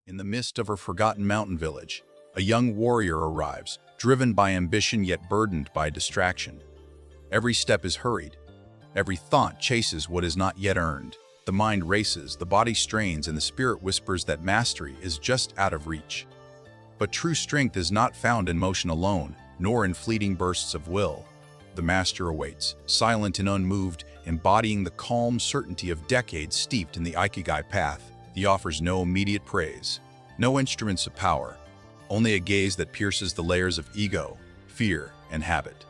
In the midst of her forgotten mountain village, a young warrior arrives, driven by ambition yet burdened by distraction. Every step is hurried. Every thought chases what is not yet earned. The mind races, the body strains, and the spirit whispers that mastery is just out of reach. But true strength is not found in motion alone, nor in fleeting bursts of will. The master awaits, silent and unmoved, embodying the calm certainty of decades steeped in the Ikigai path. He offers no immediate praise, no instruments of power, only a gaze that pierces the layers of ego, fear, and habit.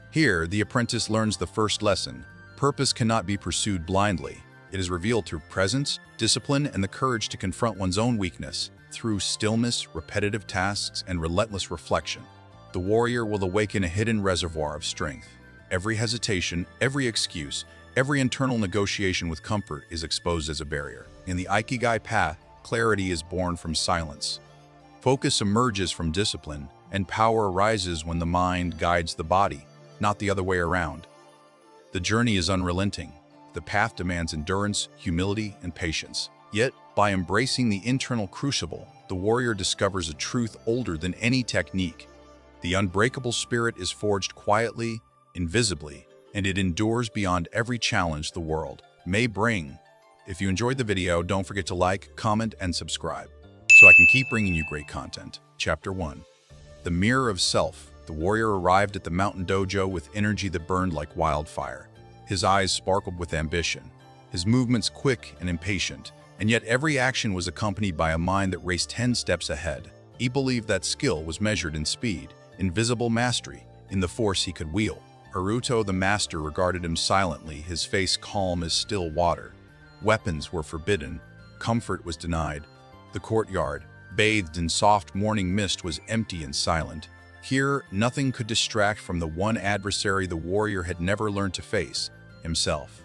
Here, the apprentice learns the first lesson. Purpose cannot be pursued blindly. It is revealed through presence, discipline, and the courage to confront one's own weakness. Through stillness, repetitive tasks, and relentless reflection, the warrior will awaken a hidden reservoir of strength. Every hesitation, every excuse, every internal negotiation with comfort is exposed as a barrier. In the Ikigai path, clarity is born from silence. Focus emerges from discipline, and power arises when the mind guides the body, not the other way around. The journey is unrelenting. The path demands endurance, humility, and patience. Yet, by embracing the internal crucible, the warrior discovers a truth older than any technique. The unbreakable spirit is forged quietly, invisibly, and it endures beyond every challenge the world may bring. If you enjoyed the video, don't forget to like, comment, and subscribe, so I can keep bringing you great content. Chapter 1. The Mirror of Self. The warrior arrived at the mountain dojo with energy that burned like wildfire. His eyes sparkled with ambition, his movements quick and impatient, and yet every action was accompanied by a mind that raced 10 steps ahead. He believed that skill was measured in speed, in visible mastery, in the force he could wield. Haruto the master regarded him silently, his face calm as still water. Weapons were forbidden, comfort was denied. The courtyard, bathed in soft morning mist, was empty and silent. Here, nothing could distract from the one adversary the warrior had never learned to face, himself.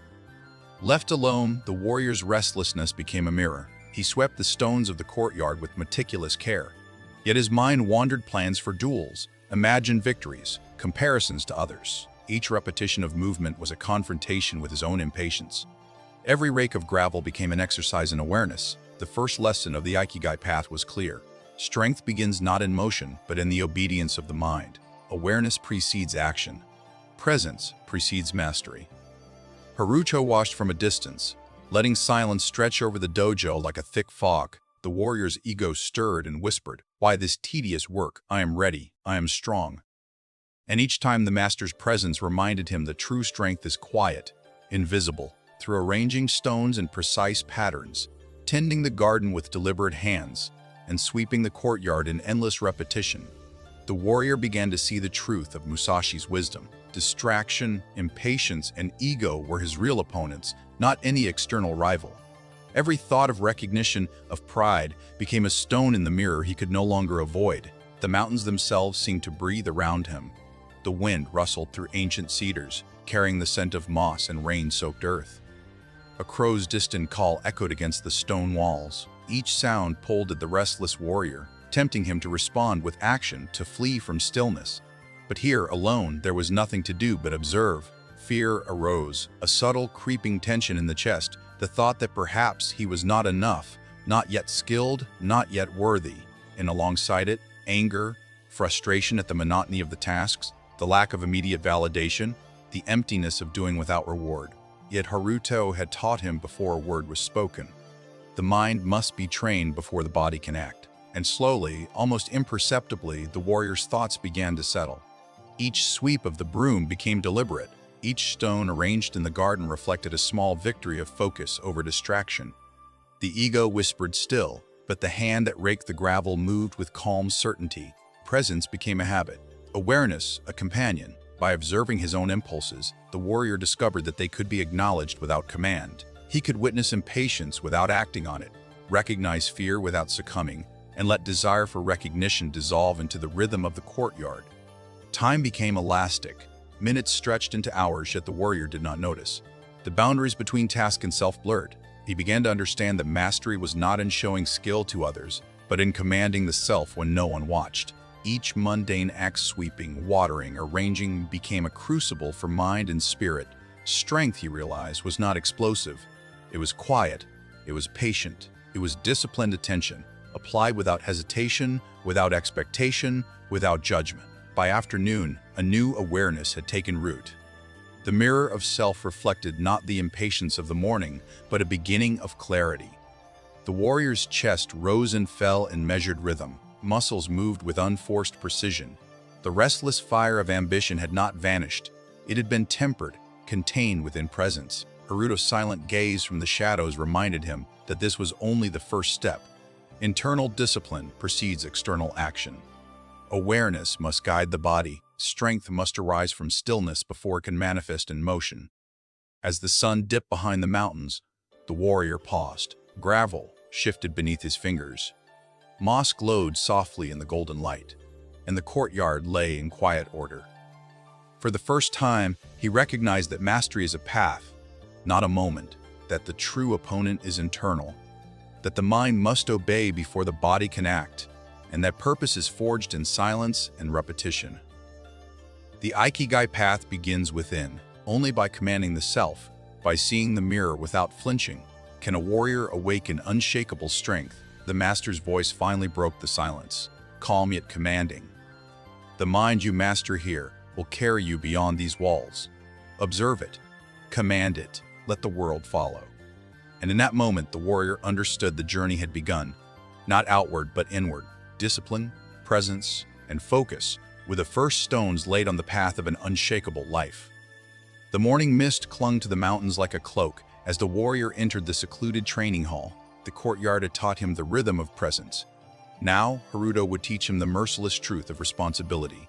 Left alone, the warrior's restlessness became a mirror. He swept the stones of the courtyard with meticulous care. Yet his mind wandered plans for duels, imagined victories, comparisons to others. Each repetition of movement was a confrontation with his own impatience. Every rake of gravel became an exercise in awareness. The first lesson of the Ikigai path was clear. Strength begins not in motion, but in the obedience of the mind. Awareness precedes action. Presence precedes mastery. Haruto watched from a distance, letting silence stretch over the dojo like a thick fog. The warrior's ego stirred and whispered, "Why this tedious work? I am ready. I am strong." And each time the master's presence reminded him that true strength is quiet, invisible. Through arranging stones in precise patterns, tending the garden with deliberate hands, and sweeping the courtyard in endless repetition, the warrior began to see the truth of Musashi's wisdom. Distraction, impatience, and ego were his real opponents, not any external rival. Every thought of recognition, of pride, became a stone in the mirror he could no longer avoid. The mountains themselves seemed to breathe around him. The wind rustled through ancient cedars, carrying the scent of moss and rain-soaked earth. A crow's distant call echoed against the stone walls. Each sound pulled at the restless warrior, tempting him to respond with action, to flee from stillness. But here, alone, there was nothing to do but observe. Fear arose, a subtle, creeping tension in the chest, the thought that perhaps he was not enough, not yet skilled, not yet worthy. And alongside it, anger, frustration at the monotony of the tasks, the lack of immediate validation, the emptiness of doing without reward. Yet Haruto had taught him before a word was spoken. The mind must be trained before the body can act. And slowly, almost imperceptibly, the warrior's thoughts began to settle. Each sweep of the broom became deliberate. Each stone arranged in the garden reflected a small victory of focus over distraction. The ego whispered still, but the hand that raked the gravel moved with calm certainty. Presence became a habit, awareness a companion. By observing his own impulses, the warrior discovered that they could be acknowledged without command. He could witness impatience without acting on it, recognize fear without succumbing, and let desire for recognition dissolve into the rhythm of the courtyard. Time became elastic. Minutes stretched into hours, yet the warrior did not notice. The boundaries between task and self blurred. He began to understand that mastery was not in showing skill to others, but in commanding the self when no one watched. Each mundane act, sweeping, watering, arranging, became a crucible for mind and spirit. Strength, he realized, was not explosive. It was quiet. It was patient. It It was disciplined attention, applied without hesitation, without expectation, without judgment. By afternoon, a new awareness had taken root. The mirror of self reflected not the impatience of the morning, but a beginning of clarity. The warrior's chest rose and fell in measured rhythm. Muscles moved with unforced precision. The restless fire of ambition had not vanished. It had been tempered, contained within presence. Haruto's silent gaze from the shadows reminded him that this was only the first step. Internal discipline precedes external action. Awareness must guide the body. Strength must arise from stillness before it can manifest in motion. As the sun dipped behind the mountains, the warrior paused. Gravel shifted beneath his fingers. Moss glowed softly in the golden light, and the courtyard lay in quiet order. For the first time, he recognized that mastery is a path, not a moment, that the true opponent is internal, that the mind must obey before the body can act, and that purpose is forged in silence and repetition. The Ikigai path begins within. Only by commanding the self, by seeing the mirror without flinching, can a warrior awaken unshakable strength. The master's voice finally broke the silence, calm yet commanding. The mind you master here will carry you beyond these walls. Observe it, command it, let the world follow. And in that moment, the warrior understood the journey had begun, not outward but inward. Discipline, presence, and focus were the first stones laid on the path of an unshakable life. The morning mist clung to the mountains like a cloak as the warrior entered the secluded training hall. The courtyard had taught him the rhythm of presence. Now, Haruto would teach him the merciless truth of responsibility.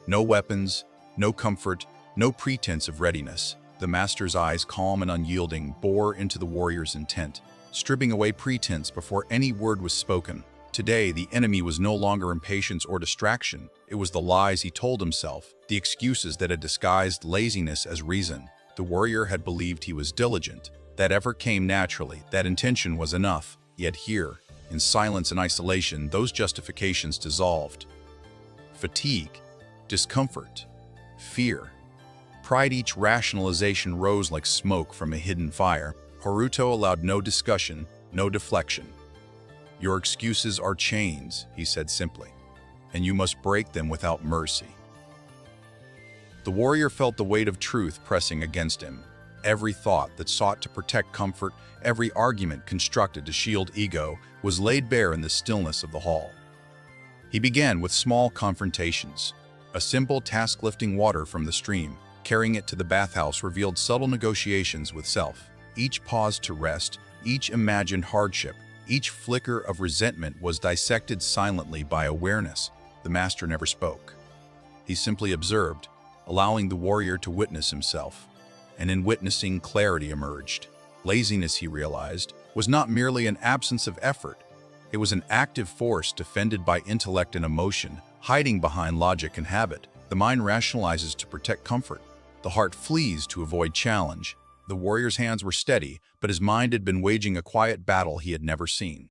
No weapons, no comfort, no pretense of readiness. The master's eyes, calm and unyielding, bore into the warrior's intent, stripping away pretense before any word was spoken. Today, the enemy was no longer impatience or distraction. It was the lies he told himself, the excuses that had disguised laziness as reason. The warrior had believed he was diligent. That effort came naturally. That intention was enough. Yet here, in silence and isolation, those justifications dissolved. Fatigue, discomfort, fear, pride, each rationalization rose like smoke from a hidden fire. Haruto allowed no discussion, no deflection. "Your excuses are chains," he said simply, "and you must break them without mercy." The warrior felt the weight of truth pressing against him. Every thought that sought to protect comfort, every argument constructed to shield ego, was laid bare in the stillness of the hall. He began with small confrontations. A simple task, lifting water from the stream, carrying it to the bathhouse, revealed subtle negotiations with self. Each pause to rest, each imagined hardship, each flicker of resentment was dissected silently by awareness. The master never spoke. He simply observed, allowing the warrior to witness himself. And in witnessing, clarity emerged. Laziness, he realized, was not merely an absence of effort. It was an active force defended by intellect and emotion, hiding behind logic and habit. The mind rationalizes to protect comfort. The heart flees to avoid challenge. The warrior's hands were steady, but his mind had been waging a quiet battle he had never seen.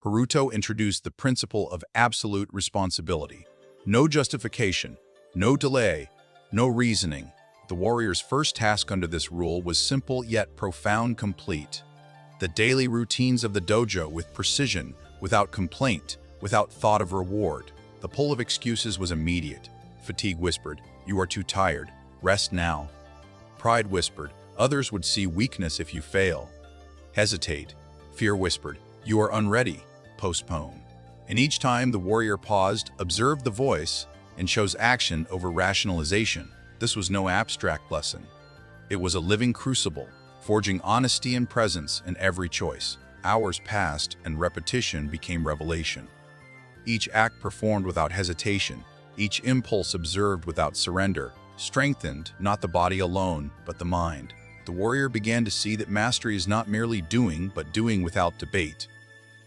Haruto introduced the principle of absolute responsibility. No justification, no delay, no reasoning. The warrior's first task under this rule was simple yet profound: complete the daily routines of the dojo with precision, without complaint, without thought of reward. The pull of excuses was immediate. Fatigue whispered, "You are too tired. Rest now." Pride whispered, "Others would see weakness if you fail." Hesitate. Fear whispered, "You are unready. Postpone." And each time the warrior paused, observed the voice, and chose action over rationalization. This was no abstract lesson. It was a living crucible, forging honesty and presence in every choice. Hours passed, and repetition became revelation. Each act performed without hesitation, each impulse observed without surrender, strengthened not the body alone, but the mind. The warrior began to see that mastery is not merely doing, but doing without debate.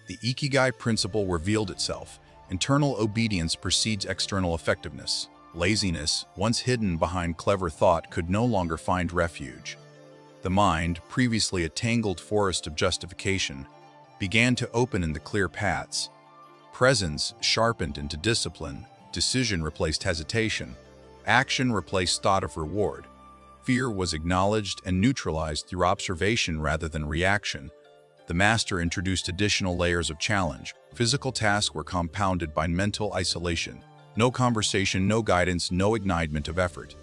The Ikigai principle revealed itself. Internal obedience precedes external effectiveness. Laziness, once hidden behind clever thought, could no longer find refuge. The mind, previously a tangled forest of justification, began to open in the clear paths. Presence sharpened into discipline. Decision replaced hesitation. Action replaced thought of reward. Fear was acknowledged and neutralized through observation rather than reaction. The master introduced additional layers of challenge. Physical tasks were compounded by mental isolation. No conversation, no guidance, no ignitement of effort.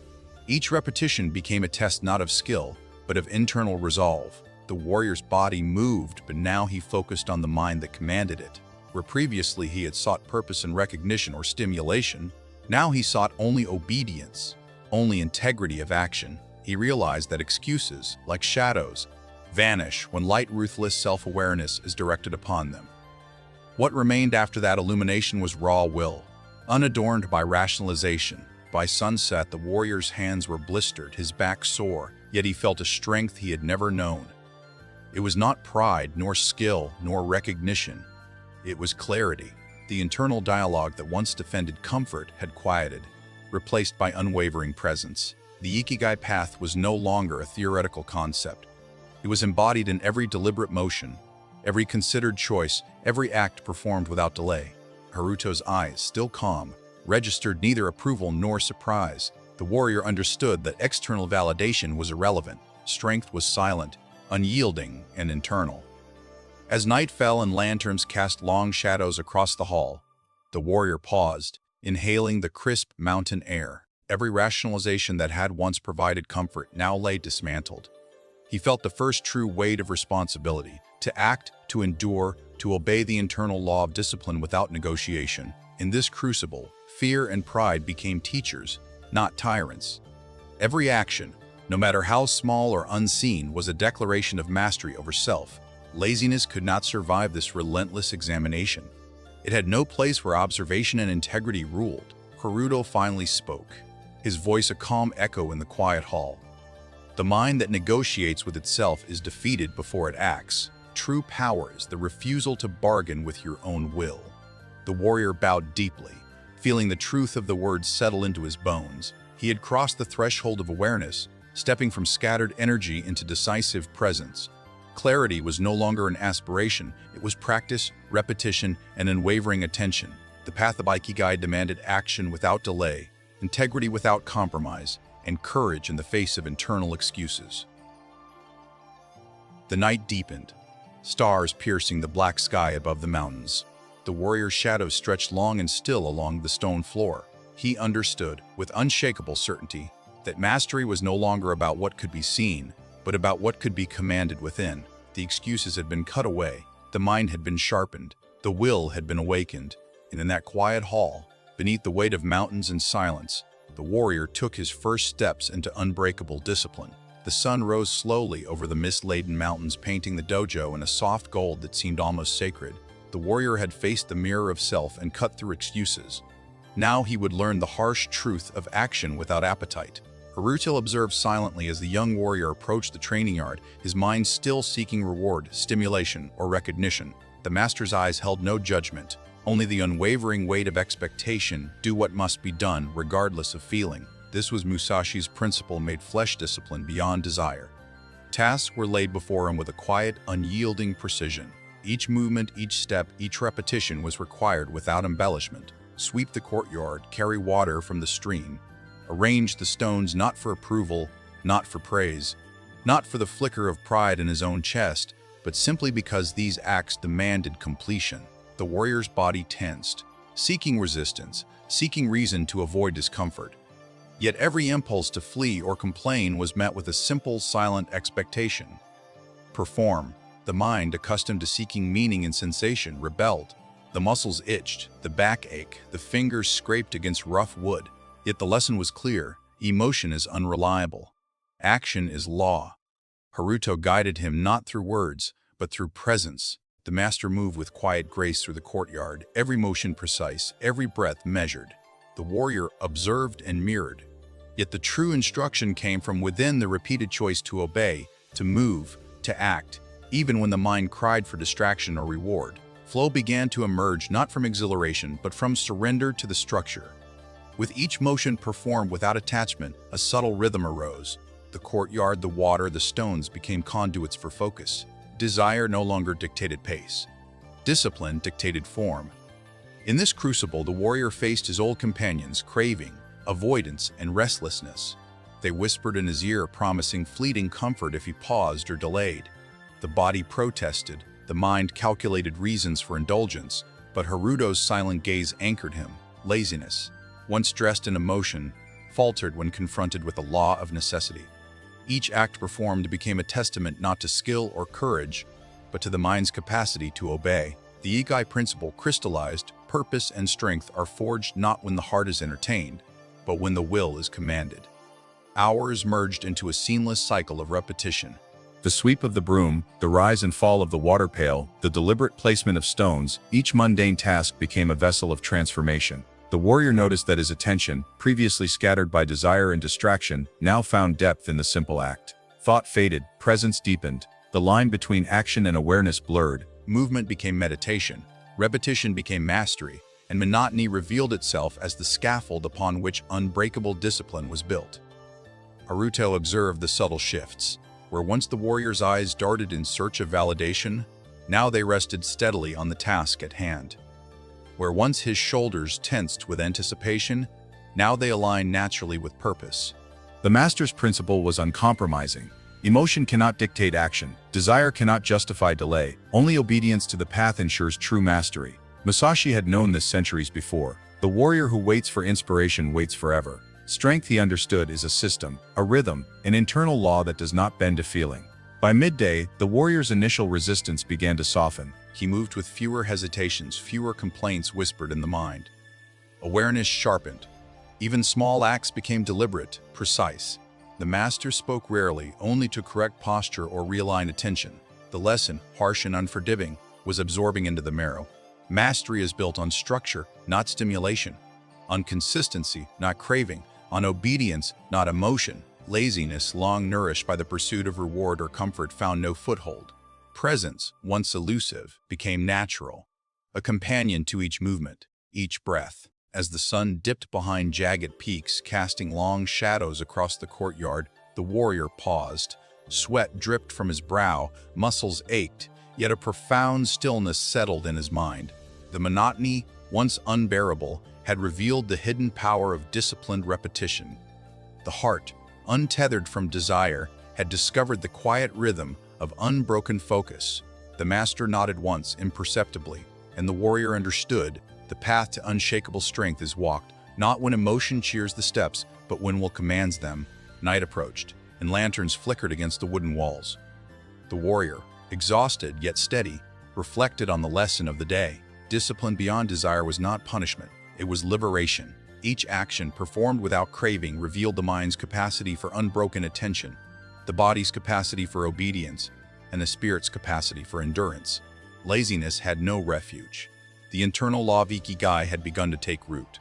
Each repetition became a test not of skill, but of internal resolve. The warrior's body moved, but now he focused on the mind that commanded it. Where previously he had sought purpose and recognition or stimulation, now he sought only obedience, only integrity of action. He realized that excuses, like shadows, vanish when light, ruthless self-awareness is directed upon them. What remained after that illumination was raw will, unadorned by rationalization. By sunset, the warrior's hands were blistered, his back sore, yet he felt a strength he had never known. It was not pride, nor skill, nor recognition. It was clarity. The internal dialogue that once defended comfort had quieted, replaced by unwavering presence. The Ikigai path was no longer a theoretical concept. It was embodied in every deliberate motion, every considered choice, every act performed without delay. Haruto's eyes, still calm, registered neither approval nor surprise. The warrior understood that external validation was irrelevant. Strength was silent, unyielding, and internal. As night fell and lanterns cast long shadows across the hall, the warrior paused, inhaling the crisp mountain air. Every rationalization that had once provided comfort now lay dismantled. He felt the first true weight of responsibility, to act, to endure, to obey the internal law of discipline without negotiation. In this crucible, fear and pride became teachers, not tyrants. Every action, no matter how small or unseen, was a declaration of mastery over self. Laziness could not survive this relentless examination. It had no place where observation and integrity ruled. Haruto finally spoke, his voice a calm echo in the quiet hall. The mind that negotiates with itself is defeated before it acts. True power is the refusal to bargain with your own will. The warrior bowed deeply, feeling the truth of the words settle into his bones. He had crossed the threshold of awareness, stepping from scattered energy into decisive presence. Clarity was no longer an aspiration, it was practice, repetition, and unwavering attention. The path of Ikigai demanded action without delay, integrity without compromise, and courage in the face of internal excuses. The night deepened, stars piercing the black sky above the mountains. The warrior's shadow stretched long and still along the stone floor. He understood, with unshakable certainty, that mastery was no longer about what could be seen, but about what could be commanded within. The excuses had been cut away, the mind had been sharpened, the will had been awakened, and in that quiet hall, beneath the weight of mountains and silence, the warrior took his first steps into unbreakable discipline. The sun rose slowly over the mist-laden mountains, painting the dojo in a soft gold that seemed almost sacred. The warrior had faced the mirror of self and cut through excuses. Now he would learn the harsh truth of action without appetite. Haruto observed silently as the young warrior approached the training yard, his mind still seeking reward, stimulation, or recognition. The master's eyes held no judgment, only the unwavering weight of expectation, do what must be done, regardless of feeling. This was Musashi's principle made flesh discipline beyond desire. Tasks were laid before him with a quiet, unyielding precision. Each movement, each step, each repetition was required without embellishment. Sweep the courtyard, carry water from the stream, arrange the stones not for approval, not for praise, not for the flicker of pride in his own chest, but simply because these acts demanded completion. The warrior's body tensed, seeking resistance, seeking reason to avoid discomfort. Yet every impulse to flee or complain was met with a simple, silent expectation. Perform. The mind, accustomed to seeking meaning and sensation, rebelled. The muscles itched, the back ached, the fingers scraped against rough wood. Yet the lesson was clear: emotion is unreliable. Action is law. Haruto guided him not through words, but through presence. The master moved with quiet grace through the courtyard, every motion precise, every breath measured. The warrior observed and mirrored. Yet the true instruction came from within, the repeated choice to obey, to move, to act, even when the mind cried for distraction or reward. Flow began to emerge not from exhilaration, but from surrender to the structure. With each motion performed without attachment, a subtle rhythm arose. The courtyard, the water, the stones became conduits for focus. Desire no longer dictated pace. Discipline dictated form. In this crucible, the warrior faced his old companions, craving, avoidance, and restlessness. They whispered in his ear, promising fleeting comfort if he paused or delayed. The body protested, The mind calculated reasons for indulgence, but Haruto's silent gaze anchored him. Laziness, once dressed in emotion, faltered when confronted with the law of necessity. Each act performed became a testament not to skill or courage, but to the mind's capacity to obey. The Ikigai principle crystallized: purpose and strength are forged not when the heart is entertained, but when the will is commanded. Hours merged into a seamless cycle of repetition. The sweep of the broom, the rise and fall of the water pail, the deliberate placement of stones, each mundane task became a vessel of transformation. The warrior noticed that his attention, previously scattered by desire and distraction, now found depth in the simple act. Thought faded, presence deepened, the line between action and awareness blurred. Movement became meditation, repetition became mastery, and monotony revealed itself as the scaffold upon which unbreakable discipline was built. Haruto observed the subtle shifts. Where once the warrior's eyes darted in search of validation, now they rested steadily on the task at hand. Where once his shoulders tensed with anticipation, now they aligned naturally with purpose. The master's principle was uncompromising. Emotion cannot dictate action. Desire cannot justify delay. Only obedience to the path ensures true mastery. Musashi had known this centuries before. The warrior who waits for inspiration waits forever. Strength, he understood, is a system, a rhythm, an internal law that does not bend to feeling. By midday, the warrior's initial resistance began to soften. He moved with fewer hesitations, fewer complaints whispered in the mind. Awareness sharpened. Even small acts became deliberate, precise. The master spoke rarely, only to correct posture or realign attention. The lesson, harsh and unforgiving, was absorbing into the marrow. Mastery is built on structure, not stimulation. On consistency, not craving. On obedience, not emotion. Laziness, long nourished by the pursuit of reward or comfort, found no foothold. Presence, once elusive, became natural, a companion to each movement, each breath. As the sun dipped behind jagged peaks, casting long shadows across the courtyard, the warrior paused. Sweat dripped from his brow, muscles ached, yet a profound stillness settled in his mind. The monotony, once unbearable, had revealed the hidden power of disciplined repetition. The heart, untethered from desire, had discovered the quiet rhythm of unbroken focus. The master nodded once, imperceptibly, and the warrior understood: the path to unshakable strength is walked, not when emotion cheers the steps, but when will commands them. Night approached, and lanterns flickered against the wooden walls. The warrior, exhausted yet steady, reflected on the lesson of the day. Discipline beyond desire was not punishment. It was liberation. Each action performed without craving revealed the mind's capacity for unbroken attention, the body's capacity for obedience, and the spirit's capacity for endurance. Laziness had no refuge. The internal law of Ikigai had begun to take root.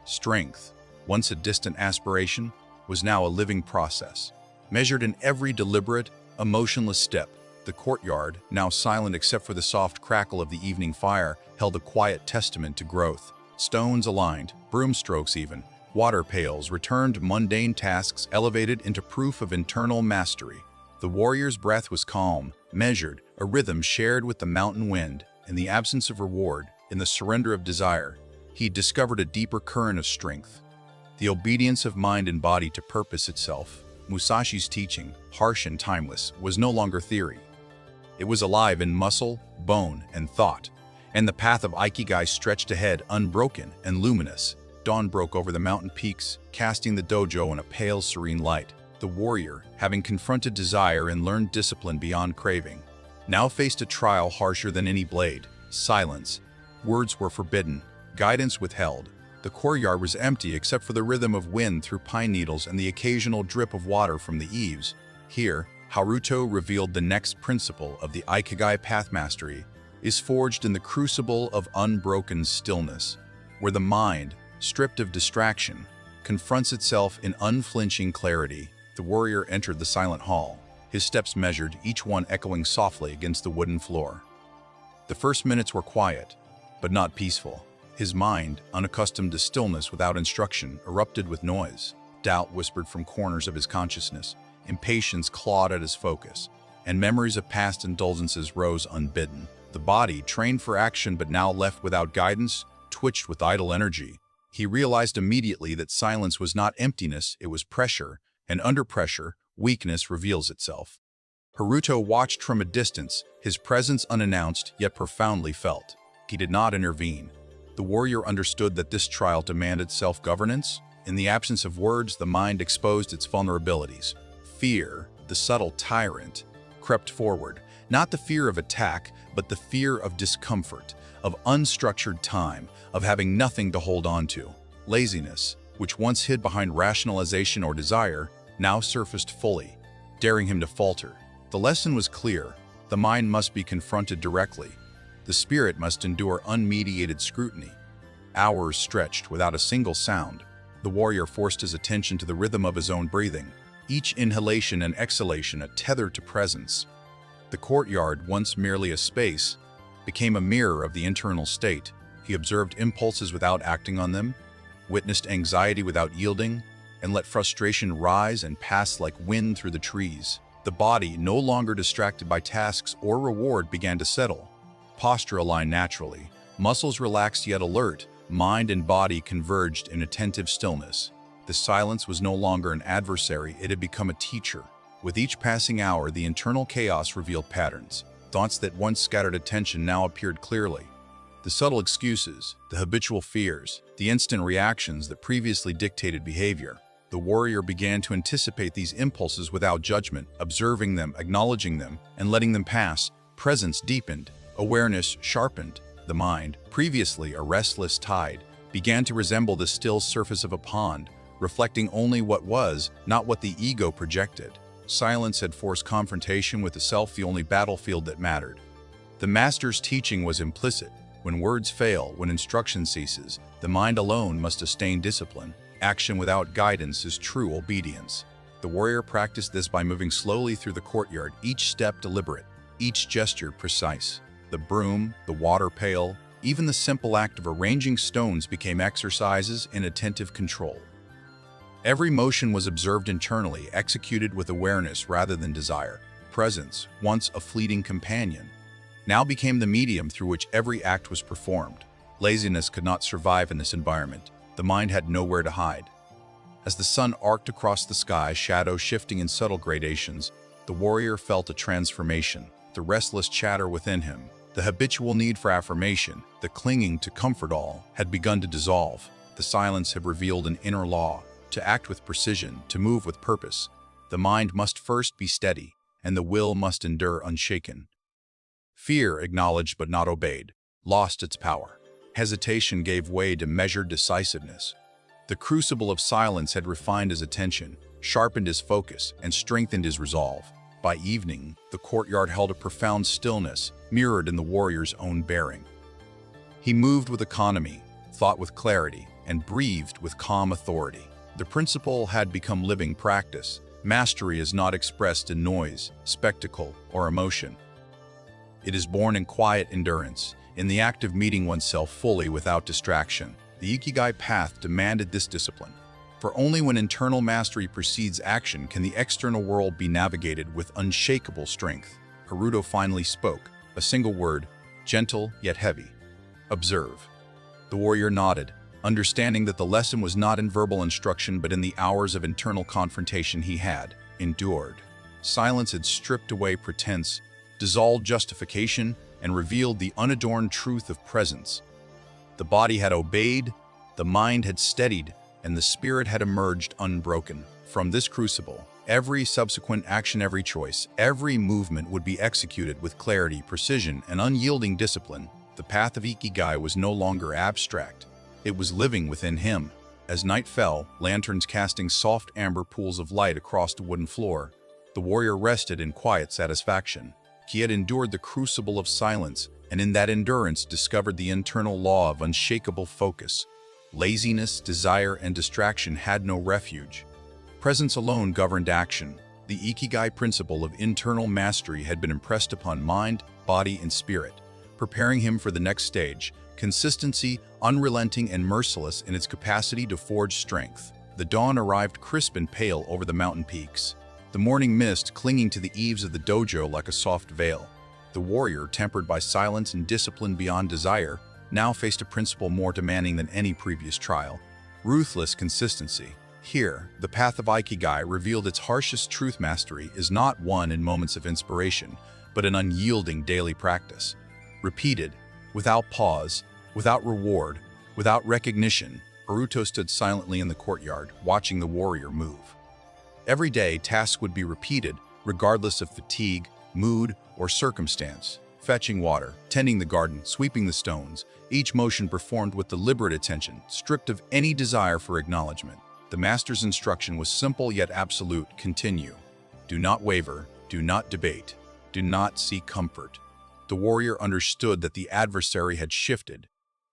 Strength, once a distant aspiration, was now a living process, measured in every deliberate, emotionless step. The courtyard, now silent except for the soft crackle of the evening fire, held a quiet testament to growth. Stones aligned, broomstrokes even, water pails returned, mundane tasks elevated into proof of internal mastery. The warrior's breath was calm, measured, a rhythm shared with the mountain wind. In the absence of reward, in the surrender of desire, he discovered a deeper current of strength. The obedience of mind and body to purpose itself. Musashi's teaching, harsh and timeless, was no longer theory. It was alive in muscle, bone, and thought. And the path of Ikigai stretched ahead, unbroken and luminous. Dawn broke over the mountain peaks, casting the dojo in a pale, serene light. The warrior, having confronted desire and learned discipline beyond craving, now faced a trial harsher than any blade: silence. Words were forbidden, guidance withheld. The courtyard was empty except for the rhythm of wind through pine needles and the occasional drip of water from the eaves. Here, Haruto revealed the next principle of the Ikigai path: mastery is forged in the crucible of unbroken stillness, where the mind, stripped of distraction, confronts itself in unflinching clarity. The warrior entered the silent hall, his steps measured, each one echoing softly against the wooden floor. The first minutes were quiet, but not peaceful. His mind, unaccustomed to stillness without instruction, erupted with noise. Doubt whispered from corners of his consciousness, impatience clawed at his focus, and memories of past indulgences rose unbidden. The body, trained for action but now left without guidance, twitched with idle energy. He realized immediately that silence was not emptiness, it was pressure, and under pressure, weakness reveals itself. Haruto watched from a distance, his presence unannounced yet profoundly felt. He did not intervene. The warrior understood that this trial demanded self-governance. In the absence of words, the mind exposed its vulnerabilities. Fear, the subtle tyrant, crept forward. Not the fear of attack, but the fear of discomfort, of unstructured time, of having nothing to hold on to. Laziness, which once hid behind rationalization or desire, now surfaced fully, daring him to falter. The lesson was clear. The mind must be confronted directly. The spirit must endure unmediated scrutiny. Hours stretched without a single sound. The warrior forced his attention to the rhythm of his own breathing, each inhalation and exhalation a tether to presence. The courtyard, once merely a space, became a mirror of the internal state. He observed impulses without acting on them, witnessed anxiety without yielding, and let frustration rise and pass like wind through the trees. The body, no longer distracted by tasks or reward, began to settle. Posture aligned naturally. Muscles relaxed yet alert. Mind and body converged in attentive stillness. The silence was no longer an adversary, it had become a teacher. With each passing hour, the internal chaos revealed patterns. Thoughts that once scattered attention now appeared clearly. The subtle excuses, the habitual fears, the instant reactions that previously dictated behavior. The warrior began to anticipate these impulses without judgment, observing them, acknowledging them, and letting them pass. Presence deepened, awareness sharpened. The mind, previously a restless tide, began to resemble the still surface of a pond, reflecting only what was, not what the ego projected. Silence had forced confrontation with the self, the only battlefield that mattered. The master's teaching was implicit. When words fail, when instruction ceases, the mind alone must sustain discipline. Action without guidance is true obedience. The warrior practiced this by moving slowly through the courtyard, each step deliberate, each gesture precise. The broom, the water pail, even the simple act of arranging stones became exercises in attentive control. Every motion was observed internally, executed with awareness rather than desire. Presence, once a fleeting companion, now became the medium through which every act was performed. Laziness could not survive in this environment. The mind had nowhere to hide. As the sun arced across the sky, shadows shifting in subtle gradations, the warrior felt a transformation. The restless chatter within him, the habitual need for affirmation, the clinging to comfort all, had begun to dissolve. The silence had revealed an inner law. To act with precision, to move with purpose, the mind must first be steady, and the will must endure unshaken. Fear, acknowledged but not obeyed, lost its power. Hesitation gave way to measured decisiveness. The crucible of silence had refined his attention, sharpened his focus, and strengthened his resolve. By evening, the courtyard held a profound stillness, mirrored in the warrior's own bearing. He moved with economy, thought with clarity, and breathed with calm authority. The principle had become living practice. Mastery is not expressed in noise, spectacle, or emotion. It is born in quiet endurance, in the act of meeting oneself fully without distraction. The Ikigai path demanded this discipline. For only when internal mastery precedes action can the external world be navigated with unshakable strength. Haruto finally spoke, a single word, gentle yet heavy. Observe. The warrior nodded, understanding that the lesson was not in verbal instruction but in the hours of internal confrontation he had endured. Silence had stripped away pretense, dissolved justification, and revealed the unadorned truth of presence. The body had obeyed, the mind had steadied, and the spirit had emerged unbroken. From this crucible, every subsequent action, every choice, every movement would be executed with clarity, precision, and unyielding discipline. The path of Ikigai was no longer abstract. It was living within him. As night fell, lanterns casting soft amber pools of light across the wooden floor, the warrior rested in quiet satisfaction. He had endured the crucible of silence, and in that endurance discovered the internal law of unshakable focus. Laziness, desire, and distraction had no refuge. Presence alone governed action. The Ikigai principle of internal mastery had been impressed upon mind, body, and spirit, preparing him for the next stage. Consistency, unrelenting and merciless in its capacity to forge strength. The dawn arrived crisp and pale over the mountain peaks, the morning mist clinging to the eaves of the dojo like a soft veil. The warrior, tempered by silence and discipline beyond desire, now faced a principle more demanding than any previous trial: ruthless consistency. Here, the path of Ikigai revealed its harshest truth: mastery is not won in moments of inspiration, but an unyielding daily practice. Repeated, without pause, without reward, without recognition, Haruto stood silently in the courtyard, watching the warrior move. Every day, tasks would be repeated, regardless of fatigue, mood, or circumstance. Fetching water, tending the garden, sweeping the stones, each motion performed with deliberate attention, stripped of any desire for acknowledgement. The master's instruction was simple yet absolute: continue. Do not waver, do not debate, do not seek comfort. The warrior understood that the adversary had shifted.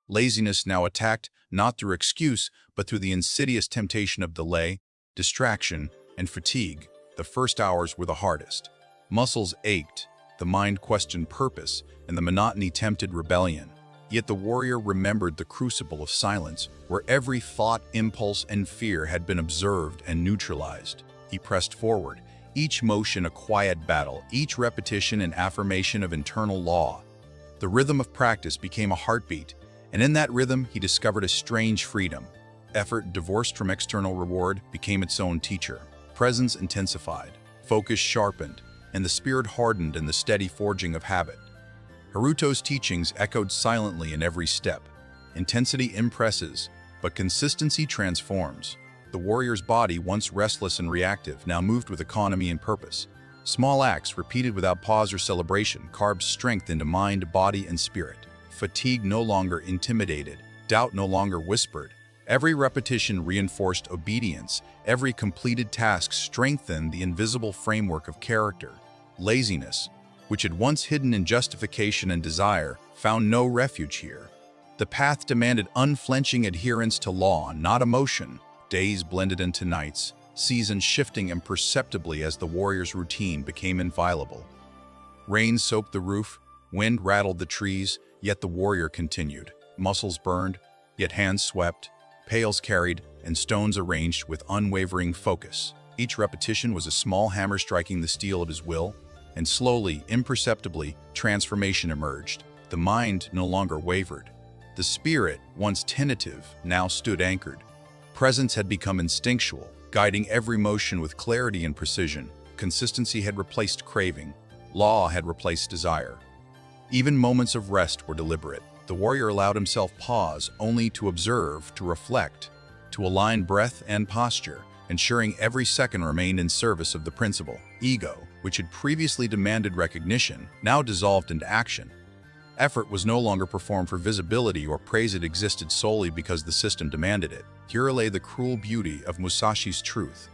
Laziness now attacked not through excuse, but through the insidious temptation of delay, distraction, and fatigue. The first hours were the hardest. Muscles ached, the mind questioned purpose, and the monotony tempted rebellion. Yet the warrior remembered the crucible of silence, where every thought, impulse, and fear had been observed and neutralized. He pressed forward, each motion a quiet battle, each repetition an affirmation of internal law. The rhythm of practice became a heartbeat, and in that rhythm he discovered a strange freedom. Effort, divorced from external reward, became its own teacher. Presence intensified, focus sharpened, and the spirit hardened in the steady forging of habit. Haruto's teachings echoed silently in every step. Intensity impresses, but consistency transforms. The warrior's body, once restless and reactive, now moved with economy and purpose. Small acts, repeated without pause or celebration, carved strength into mind, body, and spirit. Fatigue no longer intimidated, doubt no longer whispered. Every repetition reinforced obedience, every completed task strengthened the invisible framework of character. Laziness, which had once hidden in justification and desire, found no refuge here. The path demanded unflinching adherence to law, not emotion. Days blended into nights, seasons shifting imperceptibly as the warrior's routine became inviolable. Rain soaked the roof, wind rattled the trees, yet the warrior continued. Muscles burned, yet hands swept, pails carried, and stones arranged with unwavering focus. Each repetition was a small hammer striking the steel of his will, and slowly, imperceptibly, transformation emerged. The mind no longer wavered. The spirit, once tentative, now stood anchored. Presence had become instinctual, guiding every motion with clarity and precision. Consistency had replaced craving. Law had replaced desire. Even moments of rest were deliberate. The warrior allowed himself pause only to observe, to reflect, to align breath and posture, ensuring every second remained in service of the principle. Ego, which had previously demanded recognition, now dissolved into action. Effort was no longer performed for visibility or praise, it existed solely because the system demanded it. Here lay the cruel beauty of Musashi's truth.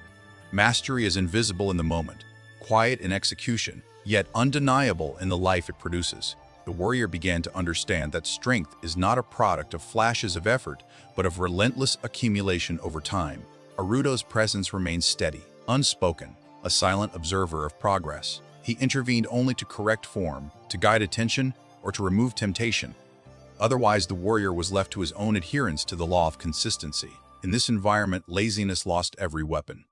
Mastery is invisible in the moment, quiet in execution, yet undeniable in the life it produces. The warrior began to understand that strength is not a product of flashes of effort, but of relentless accumulation over time. Haruto's presence remained steady, unspoken, a silent observer of progress. He intervened only to correct form, to guide attention, or to remove temptation. Otherwise, the warrior was left to his own adherence to the law of consistency. In this environment, laziness lost every weapon.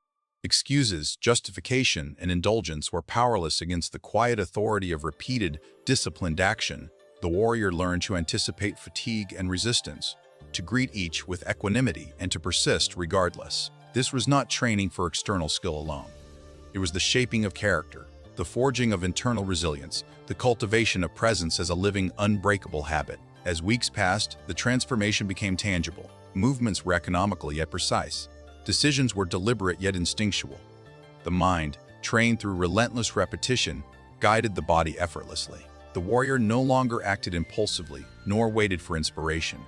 Excuses, justification, and indulgence were powerless against the quiet authority of repeated, disciplined action. The warrior learned to anticipate fatigue and resistance, to greet each with equanimity, and to persist regardless. This was not training for external skill alone. It was the shaping of character, the forging of internal resilience, the cultivation of presence as a living, unbreakable habit. As weeks passed, the transformation became tangible. Movements were economical yet precise. Decisions were deliberate yet instinctual. The mind, trained through relentless repetition, guided the body effortlessly. The warrior no longer acted impulsively, nor waited for inspiration.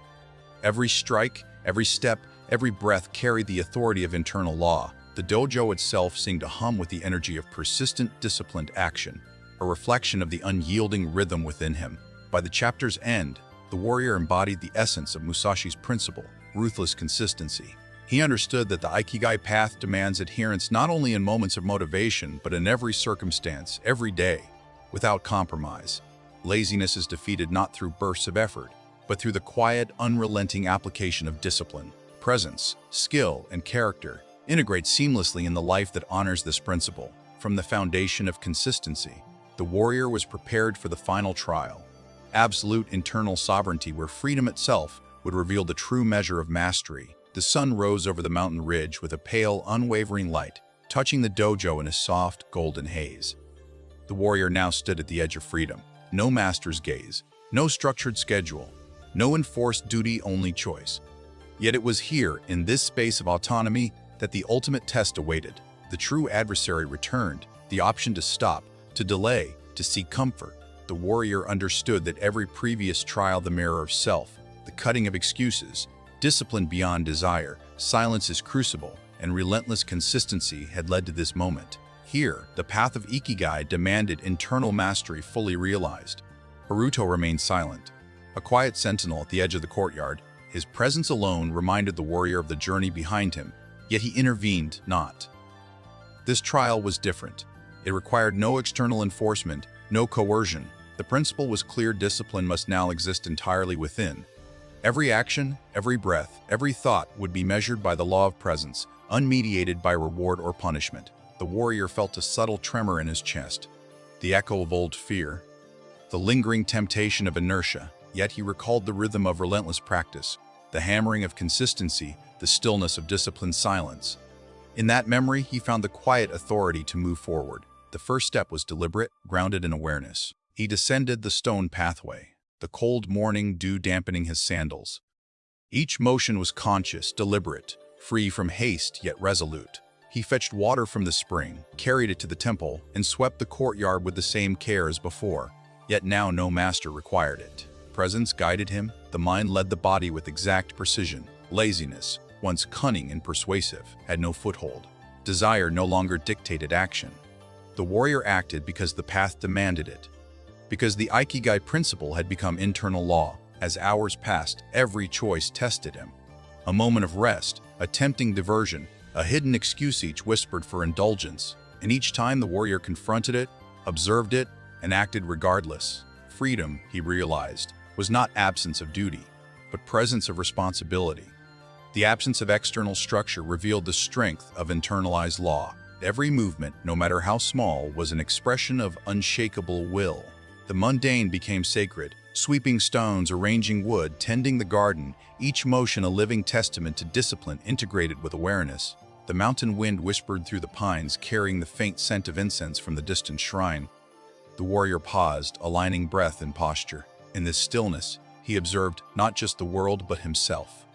Every strike, every step, every breath carried the authority of internal law. The dojo itself seemed to hum with the energy of persistent, disciplined action, a reflection of the unyielding rhythm within him. By the chapter's end, the warrior embodied the essence of Musashi's principle, ruthless consistency. He understood that the Ikigai path demands adherence not only in moments of motivation, but in every circumstance, every day, without compromise. Laziness is defeated not through bursts of effort, but through the quiet, unrelenting application of discipline. Presence, skill, and character integrate seamlessly in the life that honors this principle. From the foundation of consistency, the warrior was prepared for the final trial, absolute internal sovereignty where freedom itself would reveal the true measure of mastery. The sun rose over the mountain ridge with a pale, unwavering light, touching the dojo in a soft, golden haze. The warrior now stood at the edge of freedom. No master's gaze, no structured schedule, no enforced duty, only choice. Yet it was here, in this space of autonomy, that the ultimate test awaited. The true adversary returned, the option to stop, to delay, to seek comfort. The warrior understood that every previous trial, the mirror of self, the cutting of excuses, discipline beyond desire, silence's crucible, and relentless consistency had led to this moment. Here, the path of Ikigai demanded internal mastery fully realized. Haruto remained silent, a quiet sentinel at the edge of the courtyard. His presence alone reminded the warrior of the journey behind him, yet he intervened not. This trial was different. It required no external enforcement, no coercion. The principle was clear: discipline must now exist entirely within. Every action, every breath, every thought would be measured by the law of presence, unmediated by reward or punishment. The warrior felt a subtle tremor in his chest, the echo of old fear, the lingering temptation of inertia, yet he recalled the rhythm of relentless practice, the hammering of consistency, the stillness of disciplined silence. In that memory, he found the quiet authority to move forward. The first step was deliberate, grounded in awareness. He descended the stone pathway, the cold morning dew dampening his sandals. Each motion was conscious, deliberate, free from haste yet resolute. He fetched water from the spring, carried it to the temple, and swept the courtyard with the same care as before. Yet now no master required it. Presence guided him, the mind led the body with exact precision. Laziness, once cunning and persuasive, had no foothold. Desire no longer dictated action. The warrior acted because the path demanded it, because the Ikigai principle had become internal law. As hours passed, every choice tested him. A moment of rest, a tempting diversion, a hidden excuse each whispered for indulgence, and each time the warrior confronted it, observed it, and acted regardless. Freedom, he realized, was not absence of duty, but presence of responsibility. The absence of external structure revealed the strength of internalized law. Every movement, no matter how small, was an expression of unshakable will. The mundane became sacred, sweeping stones, arranging wood, tending the garden, each motion a living testament to discipline integrated with awareness. The mountain wind whispered through the pines, carrying the faint scent of incense from the distant shrine. The warrior paused, aligning breath and posture. In this stillness, he observed not just the world but himself.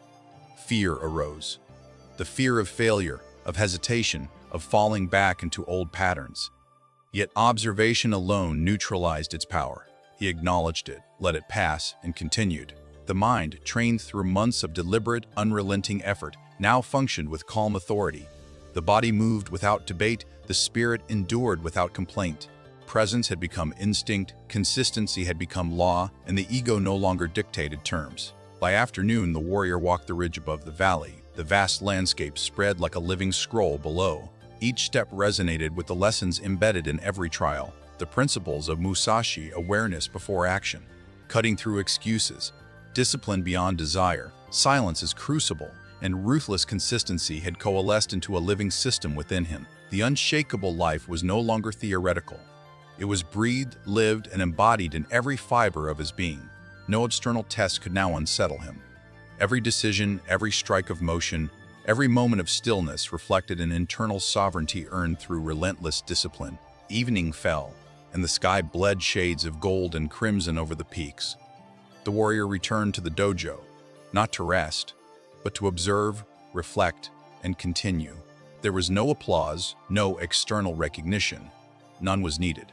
Fear arose. The fear of failure, of hesitation, of falling back into old patterns. Yet observation alone neutralized its power. He acknowledged it, let it pass, and continued. The mind, trained through months of deliberate, unrelenting effort, now functioned with calm authority. The body moved without debate, the spirit endured without complaint. Presence had become instinct, consistency had become law, and the ego no longer dictated terms. By afternoon, the warrior walked the ridge above the valley. The vast landscape spread like a living scroll below. Each step resonated with the lessons embedded in every trial, the principles of Musashi, awareness before action, cutting through excuses, discipline beyond desire, silence as crucible, and ruthless consistency had coalesced into a living system within him. The unshakable life was no longer theoretical. It was breathed, lived, and embodied in every fiber of his being. No external test could now unsettle him. Every decision, every strike of motion, every moment of stillness reflected an internal sovereignty earned through relentless discipline. Evening fell, and the sky bled shades of gold and crimson over the peaks. The warrior returned to the dojo, not to rest, but to observe, reflect, and continue. There was no applause, no external recognition. None was needed.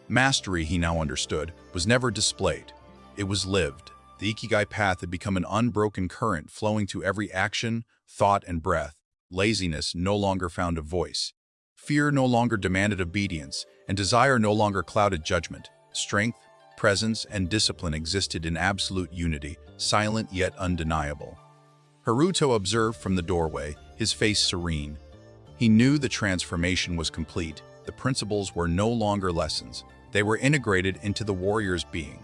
Mastery, he now understood, was never displayed. It was lived. The Ikigai path had become an unbroken current flowing through every action, thought, and breath. Laziness no longer found a voice. Fear no longer demanded obedience, and desire no longer clouded judgment. Strength, presence, and discipline existed in absolute unity, silent yet undeniable. Haruto observed from the doorway, his face serene. He knew the transformation was complete. The principles were no longer lessons. They were integrated into the warrior's being.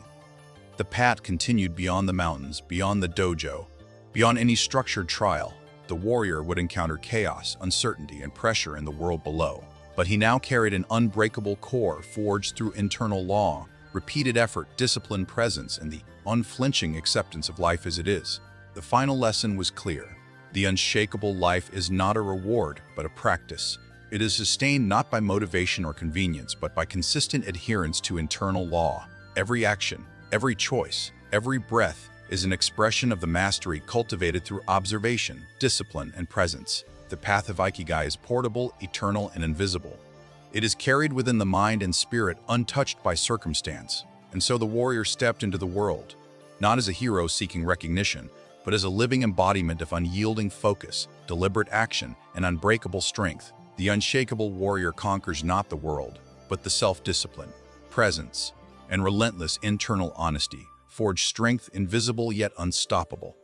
The path continued beyond the mountains, beyond the dojo, beyond any structured trial. The warrior would encounter chaos, uncertainty, and pressure in the world below. But he now carried an unbreakable core forged through internal law, repeated effort, disciplined presence, and the unflinching acceptance of life as it is. The final lesson was clear. The unshakable life is not a reward, but a practice. It is sustained not by motivation or convenience, but by consistent adherence to internal law. Every action, every choice, every breath is an expression of the mastery cultivated through observation, discipline, and presence. The path of Ikigai is portable, eternal, and invisible. It is carried within the mind and spirit, untouched by circumstance. And so the warrior stepped into the world, not as a hero seeking recognition, but as a living embodiment of unyielding focus, deliberate action, and unbreakable strength. The unshakable warrior conquers not the world, but the self-discipline, presence, and relentless internal honesty forge strength invisible yet unstoppable.